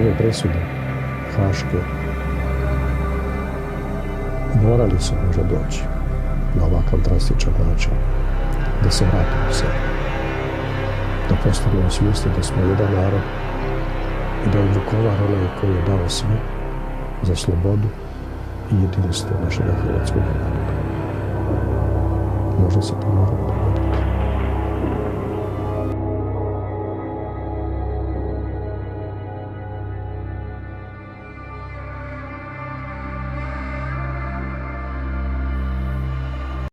ove presude haške morali su možda doći na ovakav drastičan način da se vratimo u sebe, da postanemo svjesni da smo jedan narod i da je Vukovar onaj koji je dao sve za slobodu i jedinstvo našeg hrvatskog naroda. Možda se to moramo